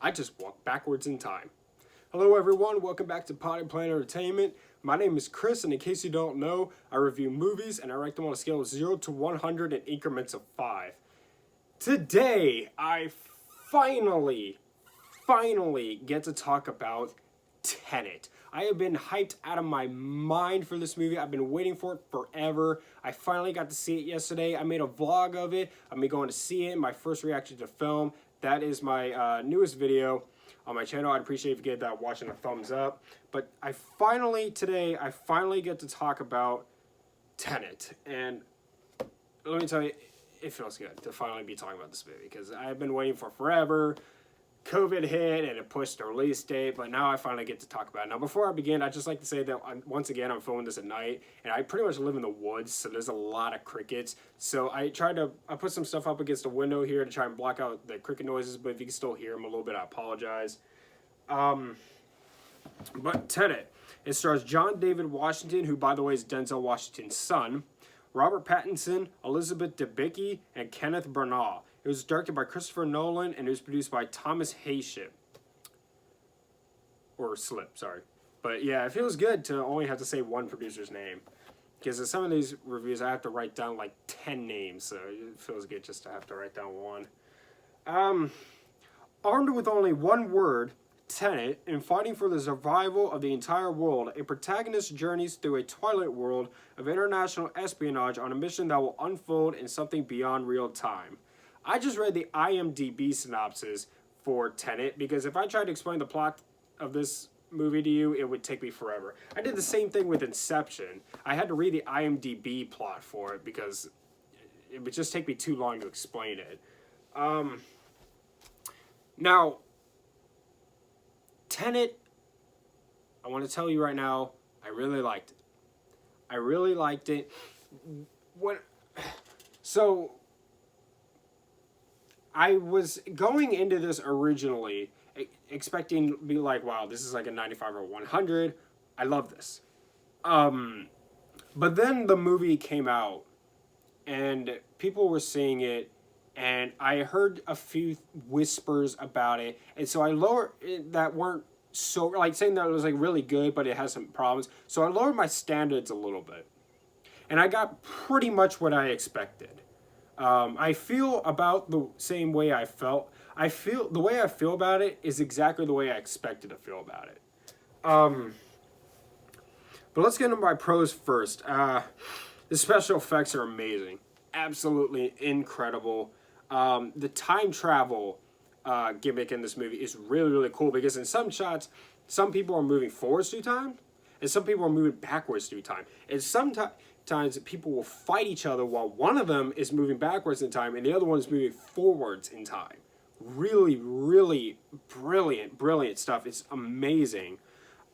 I just walk backwards in time. Hello everyone, welcome back to Potty Plan Entertainment. My name is Chris, and in case you don't know, I review movies and I rank them on a scale of 0 to 100 in increments of 5. Today, I finally get to talk about Tenet. I have been hyped out of my mind for this movie. I've been waiting for it forever. I finally got to see it yesterday. I made a vlog of it. I'm going to see it, my first reaction to film. That is my newest video on my channel. I'd appreciate if you get that watching a thumbs up. But today I finally get to talk about Tenet. And let me tell you, it feels good to finally be talking about this movie because I've been waiting for forever. COVID hit and it pushed the release date, but now I finally get to talk about it. Now, before I begin, I'd just like to say that once again, I'm filming this at night, and I pretty much live in the woods, so there's a lot of crickets. So I put some stuff up against the window here to try and block out the cricket noises, but if you can still hear them a little bit, I apologize. But Tenet, it stars John David Washington, who, by the way, is Denzel Washington's son, Robert Pattinson, Elizabeth Debicki, and Kenneth Branagh. It was directed by Christopher Nolan, and it was produced by Thomas Hayship. Or Slip, sorry. But yeah, it feels good to only have to say one producer's name. Because in some of these reviews, I have to write down like 10 names, so it feels good just to have to write down one. Armed with only one word, Tenet, in fighting for the survival of the entire world, a protagonist journeys through a twilight world of international espionage on a mission that will unfold in something beyond real time. I just read the IMDb synopsis for Tenet because if I tried to explain the plot of this movie to you, it would take me forever. I did the same thing with Inception. I had to read the IMDb plot for it because it would just take me too long to explain it. Now, Tenet, I want to tell you right now, I really liked it. I really liked it. I was going into this originally expecting to be like, wow, this is like a 95 or 100. I love this. But then the movie came out and people were seeing it and I heard a few whispers about it. And so I lowered that weren't so like saying that it was like really good, but it has some problems. So I lowered my standards a little bit and I got pretty much what I expected. I feel about the same way I felt. The way I feel about it is exactly the way I expected to feel about it. But let's get into my pros first. The special effects are amazing. Absolutely incredible. The time travel gimmick in this movie is really, really cool because in some shots, some people are moving forwards through time and some people are moving backwards through time. And sometimes people will fight each other while one of them is moving backwards in time and the other one is moving forwards in time. Really, really brilliant stuff. It's amazing.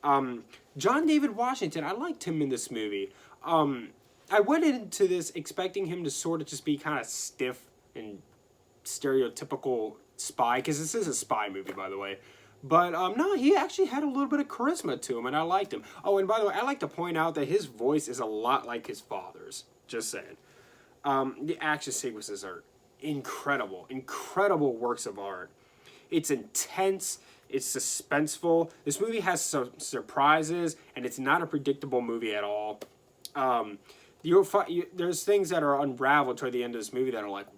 John David Washington, I liked him in this movie. I went into this expecting him to sort of just be kind of stiff and stereotypical spy, because this is a spy movie, by the way. But no, he actually had a little bit of charisma to him, and I liked him. Oh, and by the way, I like to point out that his voice is a lot like his father's. Just saying. The action sequences are incredible works of art. It's intense. It's suspenseful. This movie has some surprises, and it's not a predictable movie at all. There's things that are unraveled toward the end of this movie that are like,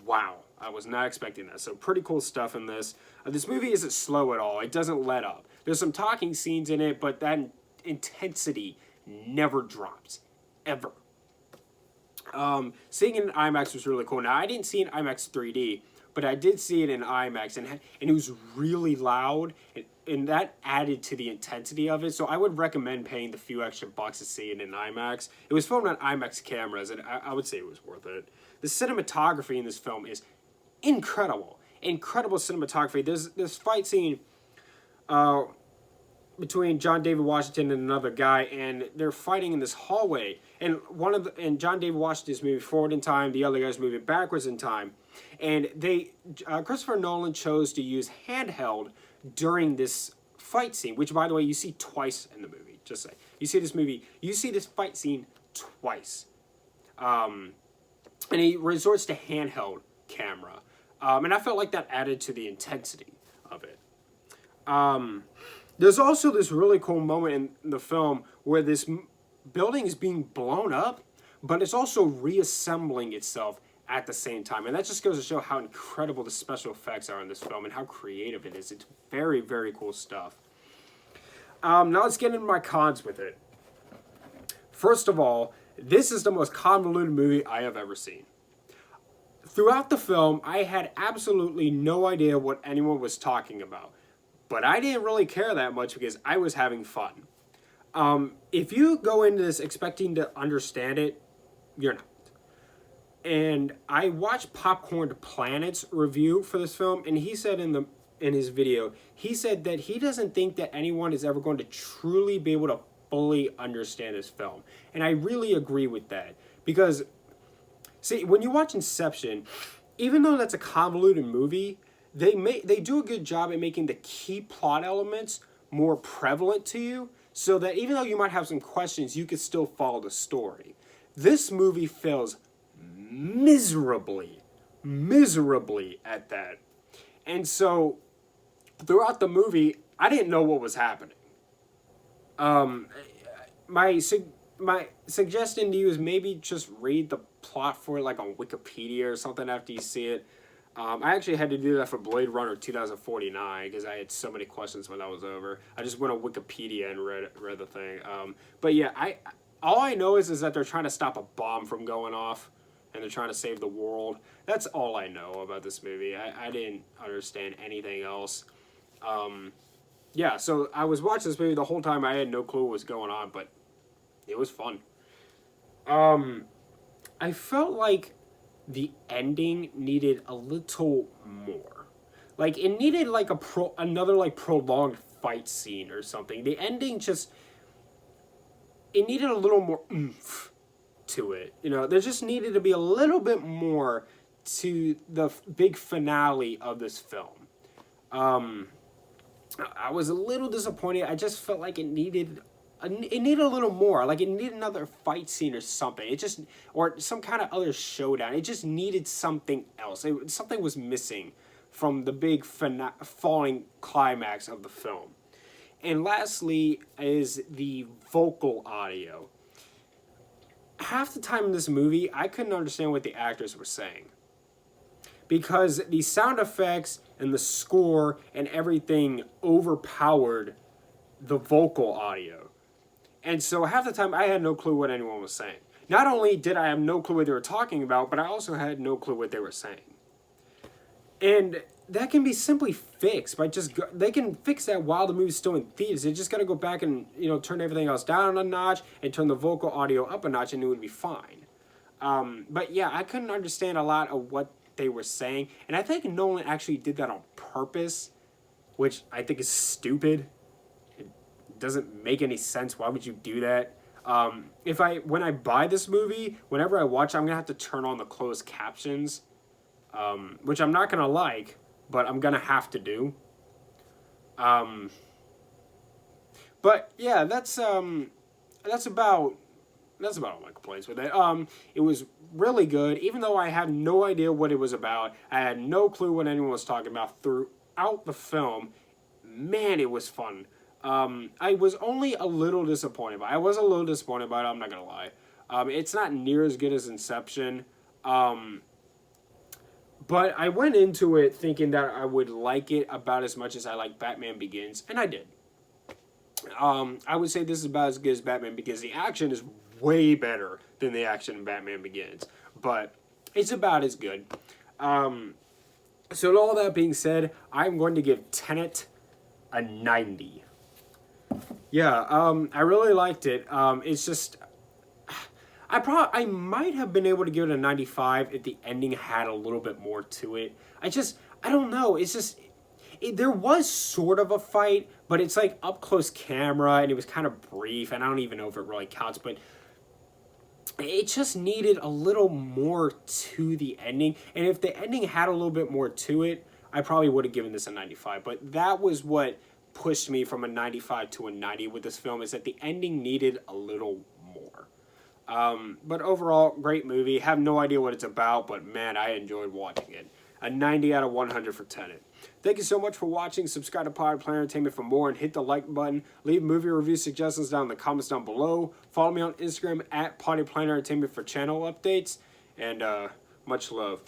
wow, I was not expecting that. So pretty cool stuff in this. This movie isn't slow at all. It doesn't let up. There's some talking scenes in it, but that intensity never drops. Ever. Seeing it in IMAX was really cool. Now, I didn't see it in IMAX 3D, but I did see it in IMAX, and it was really loud, and that added to the intensity of it. So I would recommend paying the few extra bucks to see it in IMAX. It was filmed on IMAX cameras, and I would say it was worth it. The cinematography in this film is incredible. Incredible cinematography. There's this fight scene between John David Washington and another guy, and they're fighting in this hallway. And John David Washington's moving forward in time, the other guy's moving backwards in time. And Christopher Nolan chose to use handheld during this fight scene, which, by the way, you see twice in the movie. Just say you see this fight scene twice. And he resorts to handheld camera. And I felt like that added to the intensity of it. There's also this really cool moment in the film where this building is being blown up, but it's also reassembling itself at the same time. And that just goes to show how incredible the special effects are in this film and how creative it is. It's very, very cool stuff. Now let's get into my cons with it. First of all, this is the most convoluted movie I have ever seen. Throughout the film, I had absolutely no idea what anyone was talking about. But I didn't really care that much because I was having fun. If you go into this expecting to understand it, you're not. And I watched Popcorn Planet's review for this film, and he said in his video, he said that he doesn't think that anyone is ever going to truly be able to fully understand this film. And I really agree with that. Because, see, when you watch Inception, even though that's a convoluted movie, they do a good job at making the key plot elements more prevalent to you, so that even though you might have some questions, you could still follow the story. This movie fails miserably at that. And so, throughout the movie, I didn't know what was happening. My suggestion to you is maybe just read the plot for it, like on Wikipedia or something after you see it. I actually had to do that for Blade Runner 2049 because I had so many questions when that was over. I just went on Wikipedia and read the thing. But yeah, all I know is that they're trying to stop a bomb from going off, and they're trying to save the world. That's all I know about this movie. I didn't understand anything else. Yeah, so I was watching this movie the whole time. I had no clue what was going on, but it was fun. I felt like the ending needed a little more. Like, it needed like another like prolonged fight scene or something. The ending just, it needed a little more oomph to it. You know, there just needed to be a little bit more to the big finale of this film. I was a little disappointed. I just felt like it needed a little more. Like, it needed another fight scene or something. It just, or some kind of other showdown. It just needed something else. Something was missing from the big falling climax of the film. And lastly is the vocal audio. Half the time in this movie, I couldn't understand what the actors were saying, because the sound effects and the score and everything overpowered the vocal audio. And so half the time, I had no clue what anyone was saying. Not only did I have no clue what they were talking about, but I also had no clue what they were saying. And that can be simply fixed by they can fix that while the movie's still in theaters. They just got to go back and, turn everything else down a notch and turn the vocal audio up a notch, and it would be fine. But yeah, I couldn't understand a lot of what they were saying, and I think Nolan actually did that on purpose, which I think is stupid. It doesn't make any sense. Why would you do that? When I buy this movie, whenever I watch, I'm gonna have to turn on the closed captions, which I'm not gonna like, but I'm gonna have to do. But yeah, that's about all my complaints with it. It was really good, even though I had no idea what it was about. I had no clue what anyone was talking about throughout the film. Man, it was fun. I was only a little disappointed by it. I'm not gonna lie. It's not near as good as Inception. But I went into it thinking that I would like it about as much as I like Batman Begins, and I did. I would say this is about as good as Batman Begins. The action is way better than the action in Batman Begins, but it's about as good. So all that being said, I'm going to give Tenet a 90. Yeah, I really liked it. It's just, I might have been able to give it a 95 if the ending had a little bit more to it. I don't know. It's just, there was sort of a fight, but it's like up close camera, and it was kind of brief, and I don't even know if it really counts, but it just needed a little more to the ending. And if the ending had a little bit more to it, I probably would have given this a 95. But that was what pushed me from a 95 to a 90 with this film, is that the ending needed a little more. But overall, great movie. Have no idea what it's about, but man, I enjoyed watching it. a 90 out of 100 for Tenet. Thank you so much for watching. Subscribe to Potty Player Entertainment for more and hit the like button. Leave movie review suggestions down in the comments down below. Follow me on Instagram at Potty Player Entertainment for channel updates. And much love.